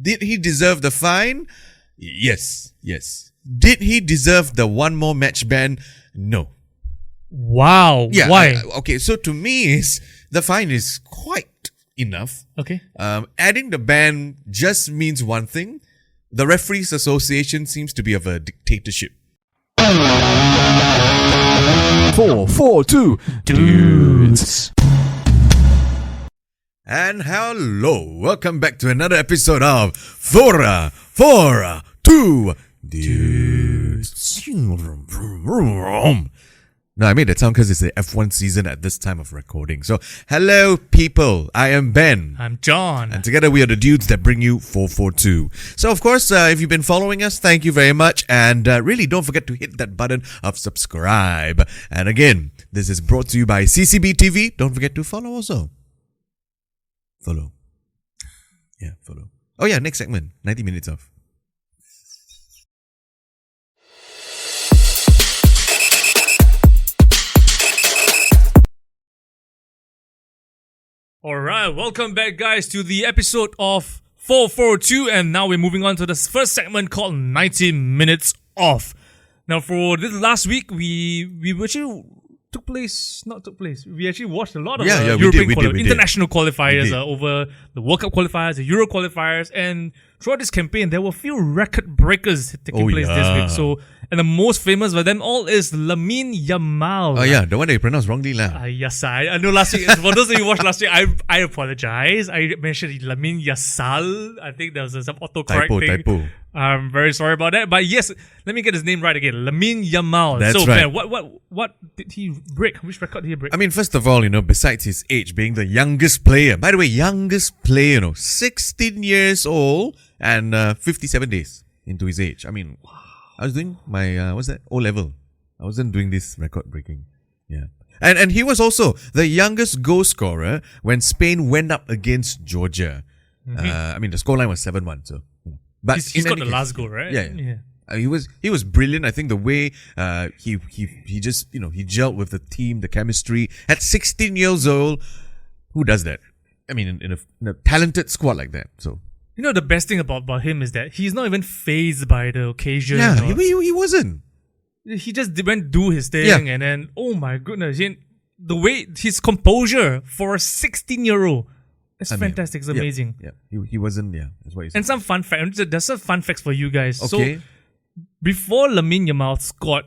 Did he deserve the fine? Yes. Did he deserve the one more match ban? No. Wow. Yeah. Why? Okay, so to me, the fine is quite enough. Okay. Adding the ban just means one thing. The Referees Association seems to be of a dictatorship. 442 Dudes. And hello, welcome back to another episode of 442 Dudes. No, I made that sound because it's the F1 season at this time of recording. So, hello people, I am Ben. I'm John. And together we are the dudes that bring you 442. So of course, if you've been following us, thank you very much. And really don't forget to hit that button of subscribe. And again, this is brought to you by CCB TV. Don't forget to follow also. Follow. Yeah, follow. Oh yeah, next segment, 90 minutes off. Alright, welcome back guys to the episode of 442, and now we're moving on to the first segment called 90 Minutes Off. Now for this last week, we actually we actually watched a lot of European international qualifiers over the World Cup qualifiers, the Euro qualifiers, and throughout this campaign, there were a few record breakers taking place this week. So, and the most famous of them all is Lamine Yamal. Oh yeah, the one that you pronounced wrongly lah. Yes, I know last week, for those of you who watched last week, I apologize. I mentioned Lamine Yassal. I think there was some autocorrect thing. Typo. I'm very sorry about that. But yes, let me get his name right again. Lamine Yamal. That's so, right. Man, what did he break? Which record did he break? I mean, first of all, besides his age being the youngest player, by the way, 16 years old and 57 days into his age. I mean, I was doing my, O-level. I wasn't doing this record breaking. Yeah. And he was also the youngest goal scorer when Spain went up against Georgia. Mm-hmm. I mean, the scoreline was 7-1, so. But he's got the last goal, right? Yeah. He was brilliant. I think the way he just he gelled with the team, the chemistry at 16 years old. Who does that? I mean, in a talented squad like that. So the best thing about him is that he's not even fazed by the occasion. Yeah, he wasn't. He just went do his thing, and then oh my goodness, the way his composure for a 16-year-old. It's fantastic. It's amazing. Yeah. He wasn't. Yeah, that's what he said. And some fun facts. There's some fun facts for you guys. Okay. So before Lamine Yamal scored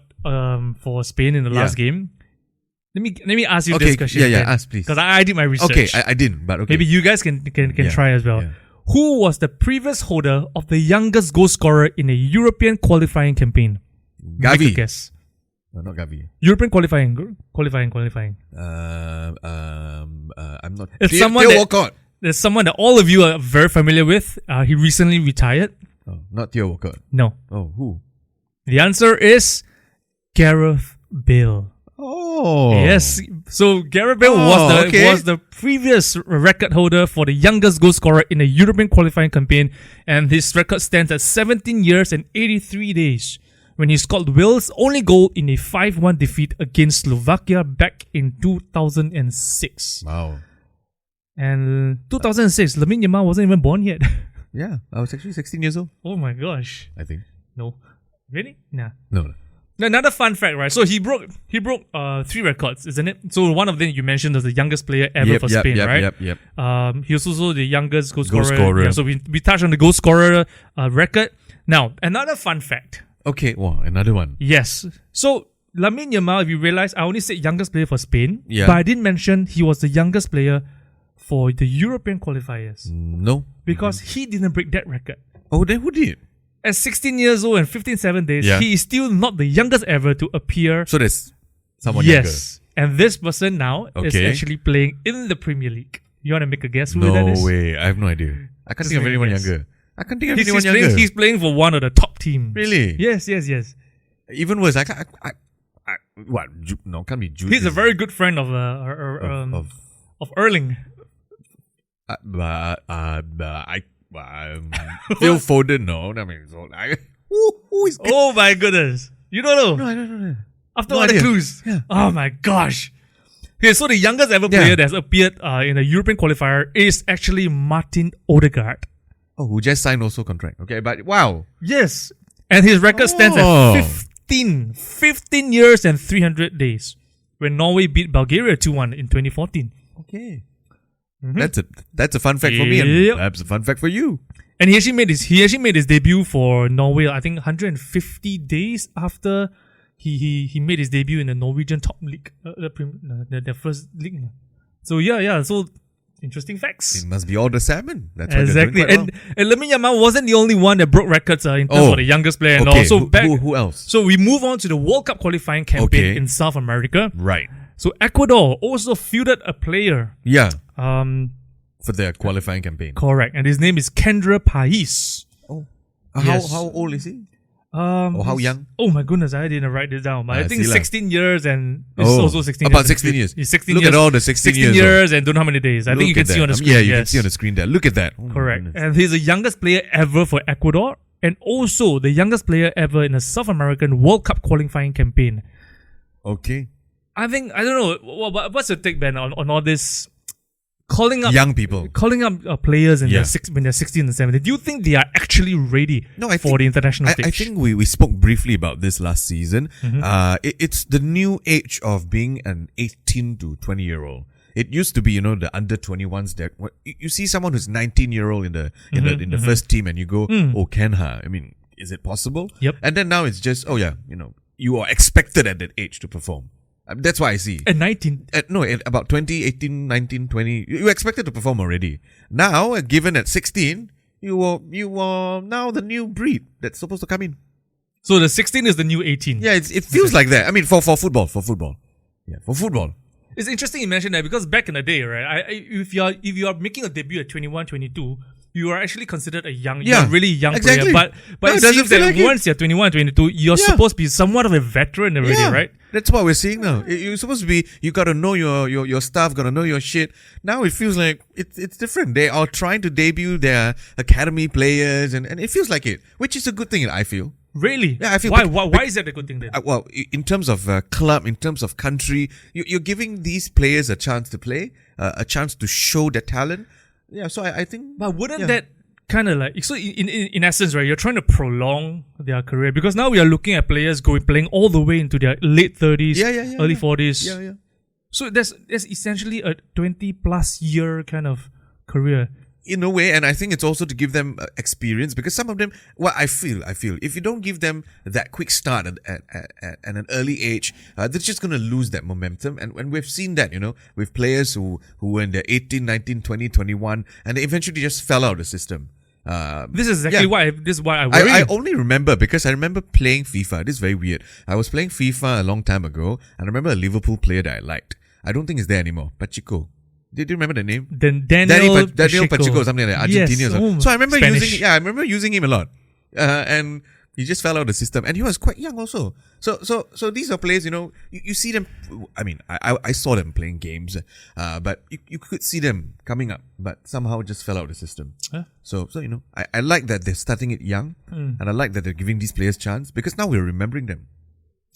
for Spain in the last game, let me ask you this question. Yeah. Ask please. Because I did my research. Okay, I didn't, but okay. Maybe you guys can try as well. Yeah. Who was the previous holder of the youngest goal scorer in a European qualifying campaign? Gavi. Make a guess. No, not Gavi. European qualifying. I'm not. It's someone there's someone that all of you are very familiar with. He recently retired. Oh, not Theo Walcott. No. Oh, who? The answer is Gareth Bale. Oh. Yes. So Gareth Bale was the previous record holder for the youngest goal scorer in a European qualifying campaign, and his record stands at 17 years and 83 days when he scored Wales' only goal in a 5-1 defeat against Slovakia back in 2006. Wow. And 2006, Lamine Yamal wasn't even born yet. Yeah, I was actually 16 years old. Oh my gosh. I think. No. Really? Nah. No. Another fun fact, right? So he broke 3 records, isn't it? So one of them you mentioned was the youngest player ever for Spain, right? Yep. He was also the youngest goal scorer. Yeah, so we touched on the goal scorer record. Now, another fun fact. Okay, wow, another one. Yes. So Lamine Yamal, if you realize, I only said youngest player for Spain, but I didn't mention he was the youngest player for the European qualifiers. No. Because he didn't break that record. Oh, then who did? At 16 years old and 7 days, he is still not the youngest ever to appear. So there's someone younger. Yes. And this person now is actually playing in the Premier League. You want to make a guess who that is? No way. I have no idea. I can't think of anyone younger. He's playing for one of the top teams. Really? Yes. Even worse, can't be Jude. He's a very good friend of Erling. Phil Foden, no. I mean, who is? Oh my goodness! You don't know? No, I don't know. After all the clues, oh my gosh! Okay, so the youngest ever player that's appeared in a European qualifier is actually Martin Odegaard. Oh, who just signed also contract. Okay, but wow. Yes. And his record stands Oh. at 15 years and 300 days when Norway beat Bulgaria 2-1 in 2014. Okay. That's a fun fact for me, and Yep. perhaps a fun fact for you. And he actually made his debut for Norway, I think 150 days after he made his debut in the Norwegian top league, the first league. So so interesting facts. It must be all the salmon. That's why Exactly. they're doing quite And Lemmy Yamal wasn't the only one that broke records in terms of the youngest player and well. all. Okay, So who else? So we move on to the World Cup qualifying campaign Okay. in South America. Right. So Ecuador also fielded a player. Yeah, Um, for their qualifying campaign. correct, and his name is Kendra Pais. Yes. How old is he? Or how young? Oh my goodness, I didn't write this down. But I think see lah. 16 years and it's also 16 about years. 16 years. He's 16 Look years. at all the 16 years. years and don't know how many days. I think you Look can at see that. on the screen. Yeah, you yes. can see on the screen there. Look at that. Oh my Correct. goodness. And he's the youngest player ever for Ecuador and also the youngest player ever in a South American World Cup qualifying campaign. Okay. I don't know. What's your take, Ben, on all this calling up Young people. players in Yeah. when they're 16 and 17? Do you think they are actually ready for the international stage? I think we spoke briefly about this last season. It's the new age of being an 18 to 20-year-old. It used to be, the under 21s that you see someone who's 19-year-old in the first team and you go, oh, Kenha. I mean, is it possible? Yep. And then now it's just, you are expected at that age to perform. That's what I see. At 19. At about 20, 18, 19, 20, you expected to perform already. Now, given at 16, you are now the new breed that's supposed to come in. So the 16 is the new 18. Yeah, it feels like that. I mean, for football. Yeah, for football. It's interesting you mentioned that because back in the day, right, if you are making a debut at 21, 22, you are actually considered a really young exactly. player. But No, it it doesn't seems feel that like once you're 21, 22, you're supposed to be somewhat of a veteran already, right? That's what we're seeing now. You're supposed to be, you gotta know your stuff, gotta know your shit. Now it feels like it's different. They are trying to debut their academy players and it feels like it, which is a good thing, I feel. Really? Yeah, I feel. Why is that a good thing then? Well, in terms of club, in terms of country, you're giving these players a chance to play, a chance to show their talent. Yeah, so I think. But wouldn't that kind of like, so in essence, right, you're trying to prolong their career because now we are looking at players playing all the way into their late 30s, early 40s. Yeah. So that's essentially a 20 plus year kind of career. In a way, and I think it's also to give them experience because some of them, I feel, if you don't give them that quick start at an early age, they're just going to lose that momentum. And we've seen that, with players who were in their 18, 19, 20, 21, and they eventually just fell out of the system. This is exactly why I worry. I only remember because I remember playing FIFA. This is very weird. I was playing FIFA a long time ago, and I remember a Liverpool player that I liked. I don't think he's there anymore. Pachico. Did you remember the name? Daniel Pachico, something like that. Argentinian. Yes. Or something. So I remember Spanish. I remember using him a lot. And he just fell out of the system. And he was quite young also. So these are players, you see them. I mean, I saw them playing games, but you could see them coming up, but somehow just fell out of the system. Huh? So I like that they're starting it young, and I like that they're giving these players chance because now we're remembering them.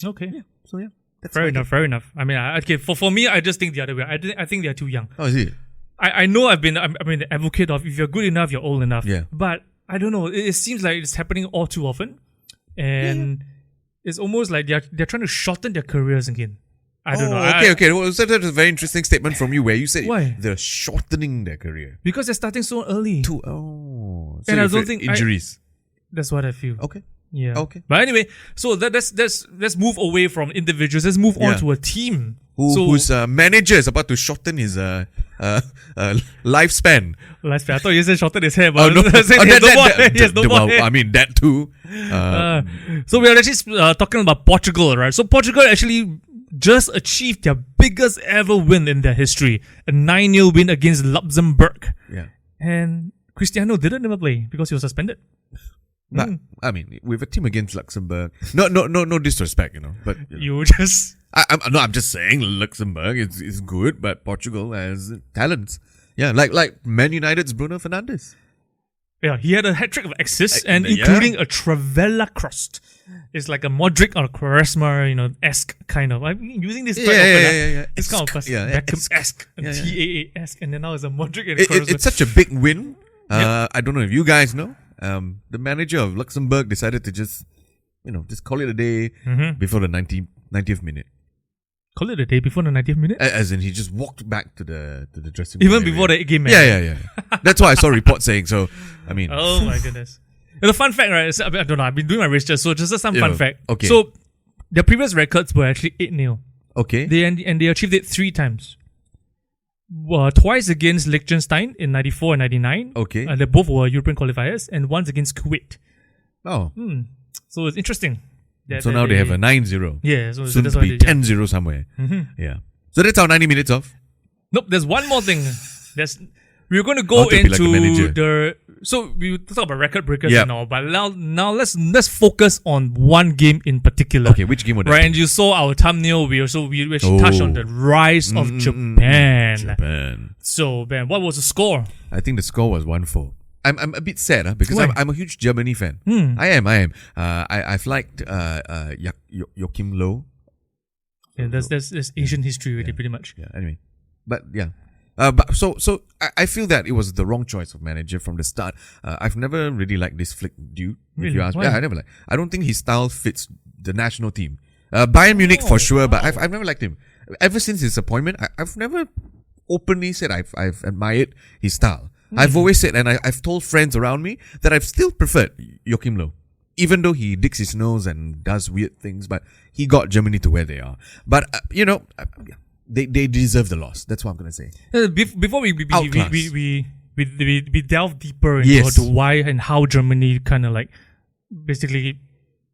Okay. Yeah. So yeah. That's Fair enough. I mean, for me, I just think the other way. I think they're too young. Oh, is it? I know I'm the advocate of if you're good enough, you're old enough. Yeah. But I don't know. It seems like it's happening all too often, and it's almost like they're trying to shorten their careers again. I don't know. Okay. Well, so that's a very interesting statement from you where you said Why? they're shortening their career. Because they're starting so early. So And I you're don't afraid think injuries. That's what I feel. Okay. Yeah. Okay. But anyway, so let's move away from individuals. Let's move on to a team. Whose manager is about to shorten his lifespan. Lifespan. I thought you said shorten his hair, but Oh, no. no. I mean, that too. So we are actually talking about Portugal, right? So Portugal actually just achieved their biggest ever win in their history, a 9-0 win against Luxembourg. Yeah. And Cristiano didn't ever play because he was suspended. But, I mean, with a team against Luxembourg, no disrespect, but You just... I'm just saying Luxembourg is good, but Portugal has talents. Yeah, like Man United's Bruno Fernandes. Yeah, he had a hat-trick of assists, and including a Trivela cross. It's like a Modric or Quaresma, esque kind of. I'm using this quite often. Yeah. It's kind of Yeah, Beckham-esque, TAA-esque, and then now it's a Modric and It's Quaresma. such a big win I don't know if you guys know. The manager of Luxembourg decided to just call it a day before the 90th minute. Call it a day before the 90th minute? As in, he just walked back to the dressing room. Even before the game, man. Yeah. That's why I saw reports saying so. I mean, oh my goodness. The fun fact, right? I don't know. I've been doing my research, so just some fun fact. Okay. So their previous records were actually 8-0. Okay. They achieved it 3 times. Twice against Liechtenstein in 94 and 99. Okay. They both were European qualifiers, and once against Kuwait. Oh. So it's interesting. So now they have a 9-0. Yeah. So Soon that's to why be 10-0 somewhere. Yeah. So that's our 90 minutes off. Nope. There's one more thing. We're going to go to be like a manager. So we talk about record breakers Yep. and all, but now let's focus on one game in particular. Okay, which game was that? Right, and you saw our thumbnail. We actually touched on the rise of Japan. Japan. So Ben, what was the score? I think the score was 1-4. I'm a bit sad because Why? I'm a huge Germany fan. I am. I've liked Joachim Low. Yeah, that's Asian history already, pretty much. Yeah. Anyway, but yeah. So I feel that it was the wrong choice of manager from the start. I've never really liked this Flick dude. Really? If you ask me, Why? yeah, I never like. I don't think his style fits the national team. Bayern Munich for sure, but I've never liked him. Ever since his appointment, I've never openly said I've admired his style. I've always said, and I've told friends around me that I've still preferred Joachim Low. Even though he digs his nose and does weird things, but he got Germany to where they are. But, they deserve the loss. That's what I'm going to say. Before we delve deeper Yes. into why and how Germany kind of like basically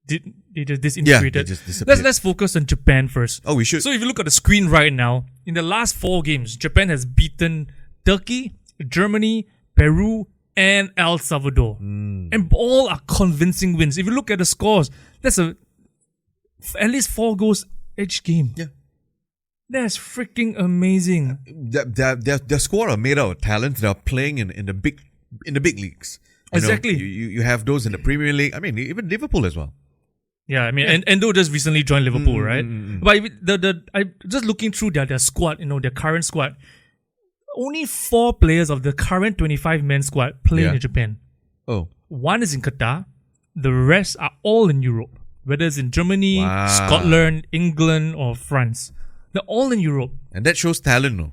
they just disintegrated. they just disappeared. Let's focus on Japan first. Oh, we should. So if you look at the screen right now, in the last 4 games, Japan has beaten Turkey, Germany, Peru, and El Salvador. And all are convincing wins. If you look at the scores, that's at least 4 goals each game. Yeah. That's freaking amazing. Their squad are made out of talent that are playing in the big leagues. Exactly. You have those in the Premier League. I mean, even Liverpool as well. Yeah, I mean, and Endo just recently joined Liverpool, right? But I just looking through their squad, their current squad, only 4 players of the current 25-man squad play in Japan. Oh. 1 is in Qatar. The rest are all in Europe, whether it's in Germany, Scotland, England, or France. They're all in Europe. And that shows talent, no?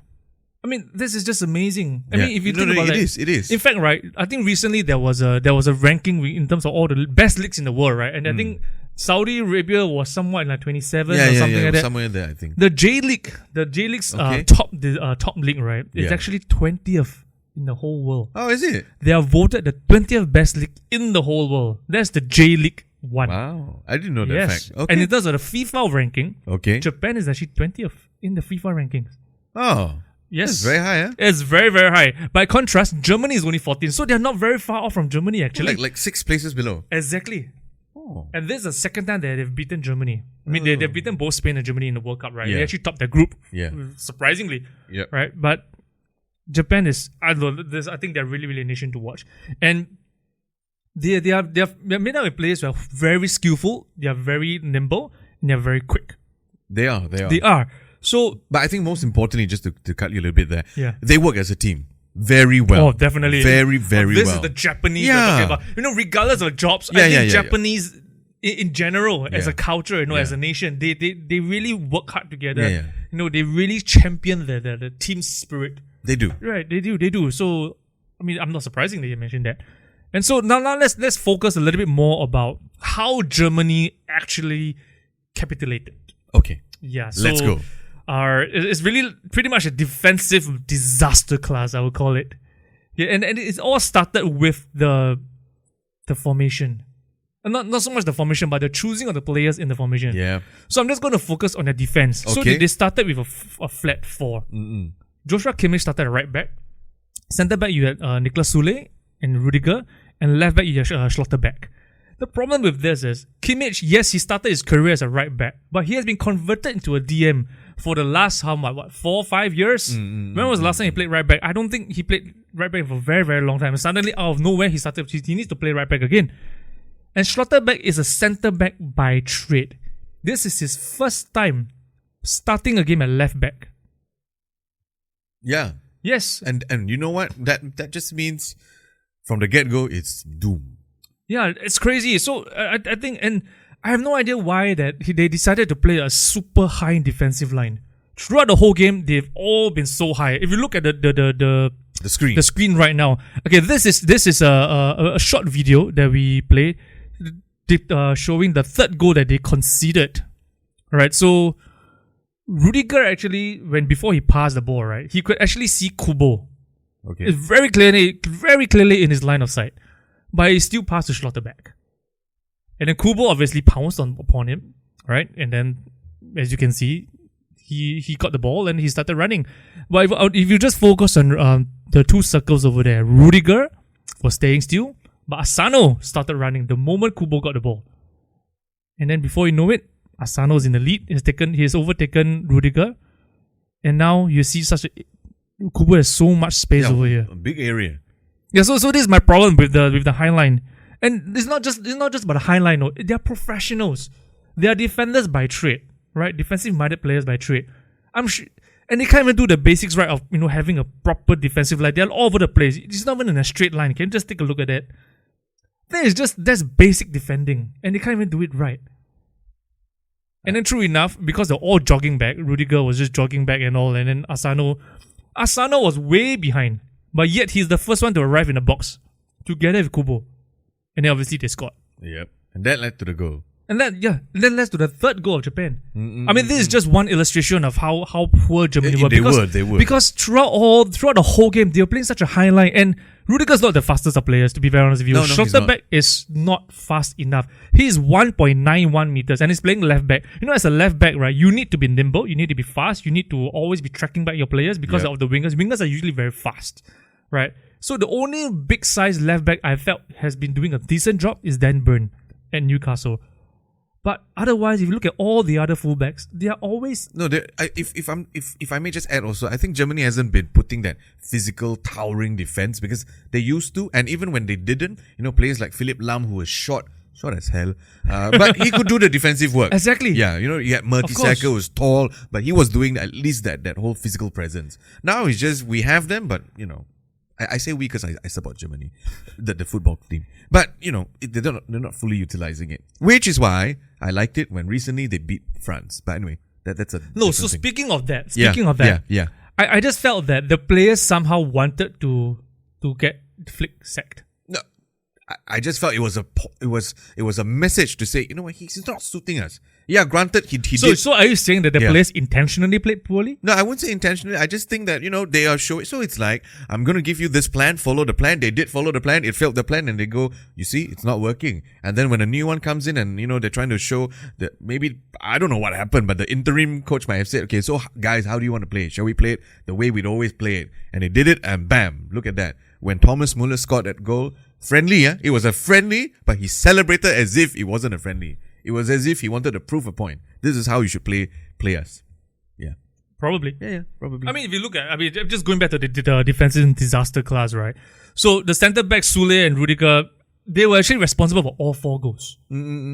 I mean, this is just amazing. I mean, if you think about it, it is. In fact, right, I think recently there was a ranking in terms of all the best leagues in the world, right? And I think Saudi Arabia was somewhat in like 27 or something like that. Somewhere there, I think. The J League's top league, right, is actually 20th in the whole world. Oh, is it? They are voted the 20th best league in the whole world. That's the J League 1. Wow, I didn't know that fact. Okay. And in terms of the FIFA ranking, okay, Japan is actually 20th in the FIFA rankings. Oh, yes, that's very high. It's very, very high. By contrast, Germany is only 14, so they're not very far off from Germany actually. Like 6 places below. Exactly. Oh. And this is the second time that they've beaten Germany. I mean, they've beaten both Spain and Germany in the World Cup, right? Yeah. They actually topped their group, surprisingly. Yeah. Right? But Japan is, I think they're really, really a nation to watch. And they're made up of players who are very skillful, they are very nimble, and they're very quick. They are. They are. So, but I think most importantly, just to cut you a little bit there, they work as a team very well. Oh, definitely. Very, very this well. This is the Japanese we're talking about. Regardless of jobs, I think Japanese in general, as a culture, as a nation, they really work hard together. They really champion the team spirit. They do. Right, they do. So, I mean, I'm not surprising that you mentioned that. And so now let's focus a little bit more about how Germany actually capitulated. Okay. Yeah. So let's go. It's really pretty much a defensive disaster class, I would call it. Yeah, and it's all started with the formation. Not so much the formation, but the choosing of the players in the formation. Yeah. So I'm just going to focus on their defense. Okay. So they started with a flat 4. Joshua Kimmich started at right back. Centre back you had Niklas Süle and Rudiger, and left back you had Schlotterbeck. The problem with this is Kimmich, yes, he started his career as a right back, but he has been converted into a DM for the last 4 or 5 years. When was the last time he played right back? I don't think he played right back for a very, very long time. And suddenly out of nowhere he needs to play right back again. And Schlotterbeck is a centre back by trade. This is his first time starting a game at left back. Yeah. Yes. And you know what? That just means From the get-go, it's doom. Yeah, it's crazy. So I think, and I have no idea why they decided to play a super high defensive line. Throughout the whole game, they've all been so high. If you look at the screen right now, okay, this is a short video that we played, showing the third goal that they conceded. Right, so Rudiger actually, before he passed the ball, right, he could actually see Kubo. Okay. It's very clearly in his line of sight. But he still passed to Schlotterbeck. And then Kubo obviously pounced upon him, right? And then, as you can see, he got the ball and he started running. But if you just focus on the two circles over there, Rudiger was staying still, but Asano started running the moment Kubo got the ball. And then before you know it, Asano's in the lead. He has overtaken Rudiger. And now you see Kubo has so much space over here. A big area. Yeah, so this is my problem with the high line. And it's not just about the high line, no. They're professionals. They are defenders by trade, right? Defensive minded players by trade. I'm sure, and they can't even do the basics right of having a proper defensive line. They're all over the place. It's not even in a straight line. Can you just take a look at that? That's basic defending, and they can't even do it right. And then true enough, because they're all jogging back, Rudiger was just jogging back and all, and then Asano was way behind, but yet he's the first one to arrive in the box together with Kubo. And then obviously they scored. Yep. And that led to the goal. And that led to the third goal of Japan. I mean, this is just one illustration of how poor Germany were. They were. Because throughout the whole game, they were playing such a high line. And Rudiger's not the fastest of players, to be very honest with you. No, Schlotterbeck is not fast enough. He's 1.91 meters and he's playing left back. As a left back, right, you need to be nimble, you need to be fast, you need to always be tracking back your players because of the wingers. Wingers are usually very fast, right? So the only big size left back I felt has been doing a decent job is Dan Burn at Newcastle. But otherwise, if you look at all the other fullbacks, they are always if I may just add also, I think Germany hasn't been putting that physical, towering defense because they used to, and even when they didn't, players like Philipp Lahm, who was short as hell, but he could do the defensive work. Exactly. Yeah, you had Mertesacker, who was tall, but he was doing at least that whole physical presence. Now it's just we have them, but I say we because I support Germany, the football team. But, they're not fully utilizing it. Which is why I liked it when recently they beat France. But anyway, that's a no. So thing. speaking of that, yeah. I just felt that the players somehow wanted to get Flick sacked. No, I just felt it was a message to say, he's not suiting us. Yeah, granted, he did. So are you saying that the players intentionally played poorly? No, I wouldn't say intentionally. I just think that, they are showing. So it's like, I'm going to give you this plan, follow the plan. They did follow the plan. It failed the plan and they go, you see, it's not working. And then when a new one comes in and, they're trying to show that maybe, I don't know what happened, but the interim coach might have said, okay, so guys, how do you want to play it? Shall we play it the way we'd always play it? And they did it and bam, look at that. When Thomas Muller scored that goal, friendly, it was a friendly, but he celebrated as if it wasn't a friendly. It was as if he wanted to prove a point. This is how you should play us. Yeah. Probably. Yeah, probably. I mean, if you look at, just going back to the defensive disaster class, right? So the centre backs, Sule and Rudiger, they were actually responsible for all 4 goals.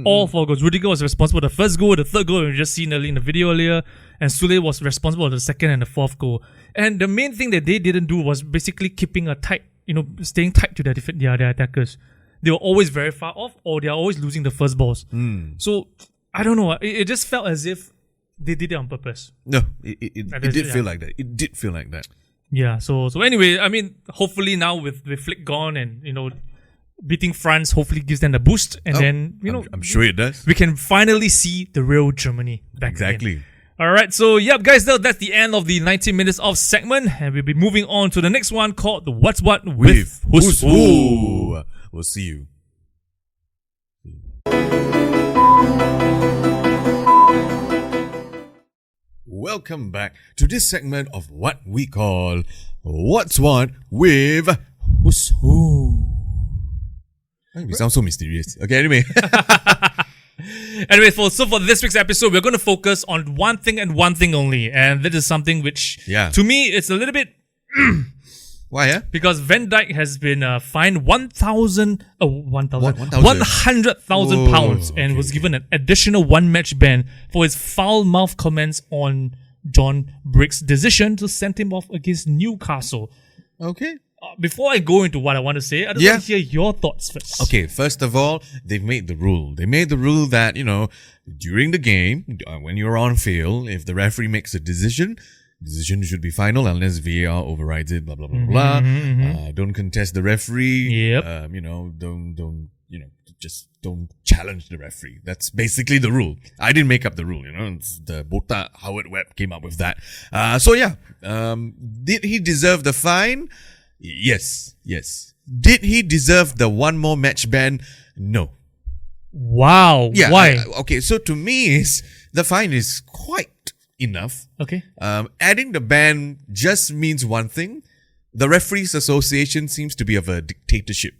All 4 goals. Rudiger was responsible for the first goal, the third goal we just seen earlier in the video earlier, and Sule was responsible for the second and the fourth goal. And the main thing that they didn't do was basically keeping a tight, staying tight to their attackers. They were always very far off, or they are always losing the first balls. So I don't know. It just felt as if they did it on purpose. No, it did feel like that. It did feel like that. Yeah. So anyway, hopefully now with Flick gone and beating France, hopefully gives them a boost, and then I'm sure it does. We can finally see the real Germany back exactly. again. Alright, so guys, that's the end of the 90 minutes of segment, and we'll be moving on to the next one called the What's What with Who's Who. We'll see you. Welcome back to this segment of what we call What's What with Who's Who. We sound so mysterious. Okay, anyway. Anyway, so for this week's episode, we're going to focus on one thing and one thing only. And that is something which, to me, it's a little bit... Why, yeah? Because Van Dijk has been fined 100,000 pounds and was given an additional 1-match ban for his foul-mouthed comments on John Brick's decision to send him off against Newcastle. Okay. before I go into what I want to say, I just want to hear your thoughts first. Okay, first of all, they've made the rule. They made the rule that, during the game, when you're on field, if the referee makes a decision should be final unless VAR overrides it, blah, blah, blah, blah. Don't contest the referee. Yep. Just don't challenge the referee. That's basically the rule. I didn't make up the rule, It's the Botak Howard Webb came up with that. Did he deserve the fine? Yes. Did he deserve the one more match ban? No. Wow. Yeah. Why? So to me, the fine is quite enough. Okay. Adding the ban just means one thing. The Referees Association seems to be of a dictatorship.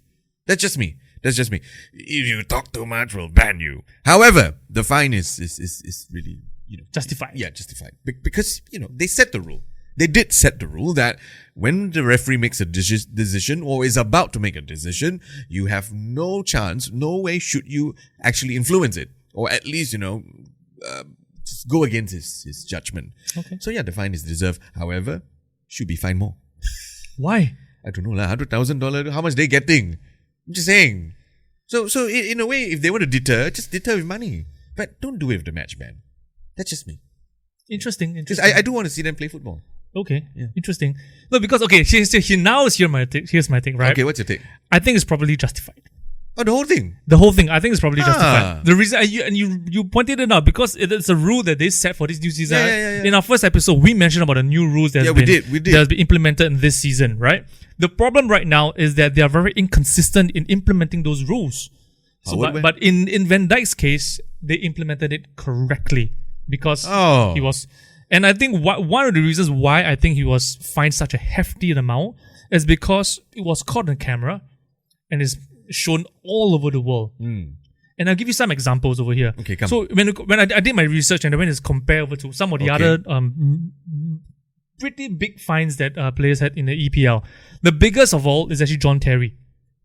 That's just me. If you talk too much, we'll ban you. However, the fine is really, justified. Yeah, justified. Because, they set the rule. They did set the rule that when the referee makes a decision or is about to make a decision, you have no chance, no way should you actually influence it. Or at least, just go against his judgment. Okay. So yeah, the fine is deserved. However, should be fined more. Why? I don't know, $100,000. How much they getting? I'm just saying. So in a way, if they want to deter, just deter with money. But don't do it with the match ban. That's just me. Interesting. Because I do want to see them play football. Okay. Yeah. Interesting. No, because here's my thing, right? Okay, what's your take? I think it's probably justified. Oh, the whole thing? The whole thing, I think it's probably justified. The reason, you pointed it out, because it's a rule that they set for this new season. Yeah. In our first episode, we mentioned about the new rules that we did. that has been implemented in this season, right? The problem right now is that they are very inconsistent in implementing those rules. But in Van Dijk's case, they implemented it correctly because he was. And I think one of the reasons why I think he was fined such a hefty amount is because it was caught on camera and is shown all over the world. And I'll give you some examples over here. Okay, come. So when I did my research and I went to compare over to some of the other pretty big fines that players had in the EPL, the biggest of all is actually John Terry.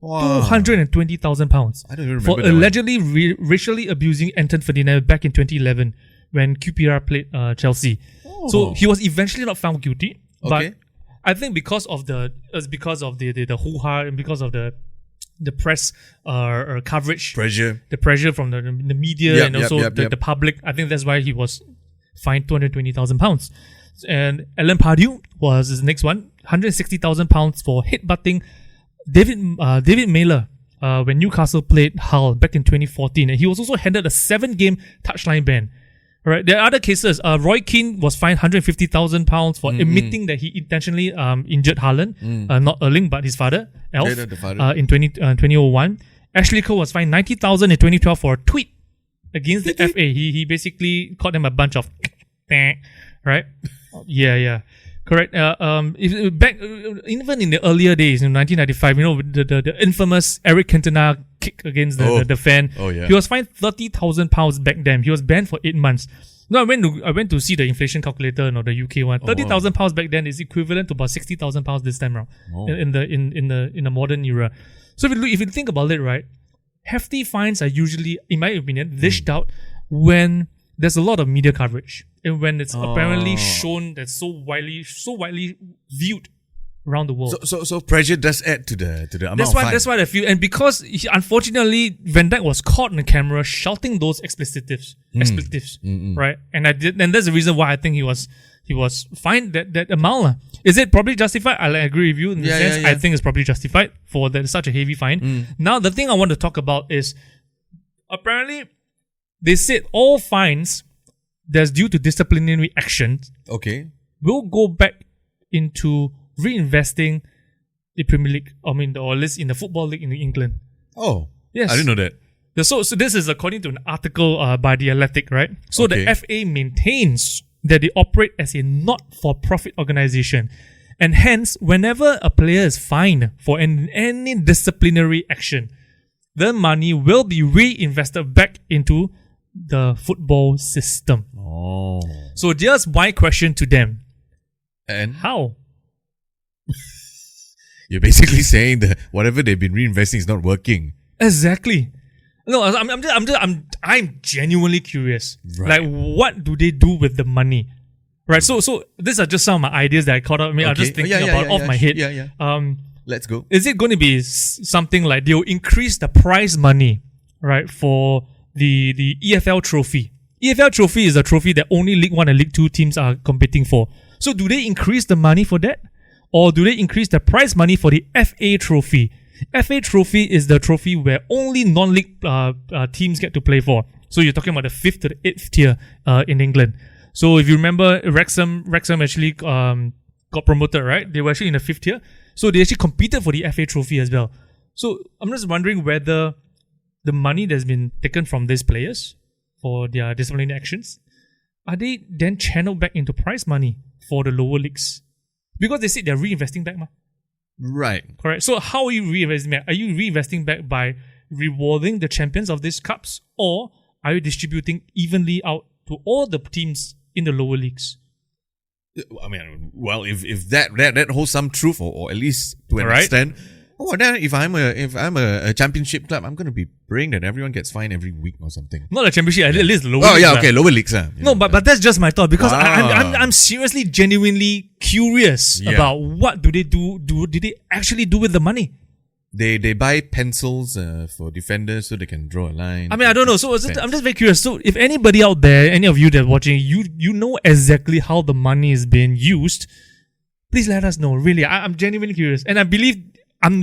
Wow. £220,000 I don't even remember for allegedly racially abusing Anton Ferdinand back in 2011 when QPR played Chelsea. So he was eventually not found guilty, but I think because of the hoo-ha and because of the press coverage, the pressure from the media and also the public, I think that's why he was fined £220,000. And Alan Pardew was his next one, £160,000 for headbutting David Mailer when Newcastle played Hull back in 2014, and he was also handed a 7-game touchline ban. Right. There are other cases. Roy Keane was fined £150,000 for admitting that he intentionally injured Haaland, not Erling, but his father, Elf, in 2001. Ashley Cole was fined $90,000 in 2012 for a tweet against the FA. He basically called them a bunch of right? Yeah. Correct. Even in the earlier days, in 1995, the infamous Eric Cantona kick against the fan. Oh yeah. He was fined £30,000 back then. He was banned for 8 months. No, I went to see the inflation calculator, the UK one. £30,000 back then is equivalent to about £60,000 this time around in the modern era. So if you think about it, right, hefty fines are usually, in my opinion, dished out when there's a lot of media coverage. And when it's apparently shown that's so widely viewed around the world. So pressure does add to the amount of fine. That's why I feel. And because unfortunately Van Dijk was caught on the camera shouting those expletives, right? And that's the reason why I think he was fined that amount. Is it probably justified? I agree with you in the sense. I think it's probably justified for such a heavy fine. Now the thing I want to talk about is apparently they said all fines that's due to disciplinary action will go back into reinvesting the Premier League, or at least in the Football League in England. Oh, yes. I didn't know that. So this is according to an article by The Athletic, right? So the FA maintains that they operate as a not-for-profit organization, and hence, whenever a player is fined for any disciplinary action, the money will be reinvested back into the football system. So just my question to them. And how? You're basically saying that whatever they've been reinvesting is not working. Exactly. No, I'm genuinely curious. Right. Like, what do they do with the money? Right. So these are just some of my ideas that I caught up. I'm just thinking about off my head. Let's go. Is it going to be something like they'll increase the prize money, right, for the EFL trophy? EFL trophy is a trophy that only League 1 and League 2 teams are competing for. So do they increase the money for that? Or do they increase the prize money for the FA trophy? FA trophy is the trophy where only non-league teams get to play for. So you're talking about the 5th to the 8th tier in England. So if you remember, Wrexham actually got promoted, right? They were actually in the 5th tier. So they actually competed for the FA trophy as well. So I'm just wondering whether the money that's been taken from these players for their disciplinary actions, are they then channeled back into prize money for the lower leagues? Because they said they're reinvesting back, ma. Right. Correct. So how are you reinvesting back? Are you reinvesting back by rewarding the champions of these cups, or are you distributing evenly out to all the teams in the lower leagues? I mean, well, if that holds some truth, or at least to an Right. extent. Oh, then if I'm a championship club, I'm gonna be praying that everyone gets fined every week or something. Not a championship, at least lower Oh leagues. yeah, okay, lower leagues. No, but that's just my thought, because Wow. I'm seriously, genuinely curious Yeah. about what do they do? Did they actually do with the money? They buy pencils for defenders so they can draw a line. I mean, I don't know. So I'm just very curious. So if anybody out there, any of you that are watching, you know exactly how the money is being used, please let us know. Really, I'm genuinely curious, and I believe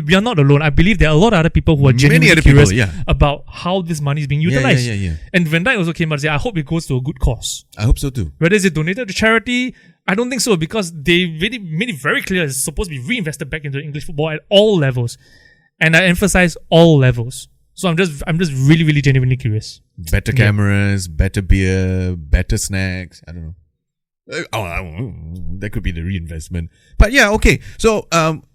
we are not alone. I believe there are a lot of other people who are genuinely other curious people, yeah. about how this money is being utilized. Yeah. And Van Dijk also came out and said, I hope it goes to a good cause. I hope so too. Whether is it donated to charity, I don't think so, because they really made it very clear it's supposed to be reinvested back into English football at all levels. And I emphasize all levels. So I'm just really, really genuinely curious. Better cameras, better beer, better snacks. I don't know. That could be the reinvestment. But yeah, okay. So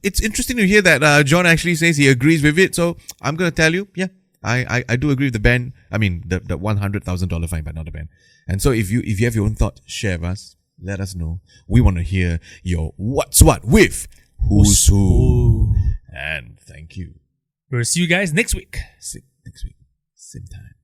it's interesting to hear that John actually says he agrees with it. So I'm gonna tell you, yeah, I do agree with the ban. I mean the $100,000 fine, but not the ban. And so if you have your own thought, share with us. Let us know. We want to hear your what's what with who's who. And thank you. We'll see you guys next week. Next week, same time.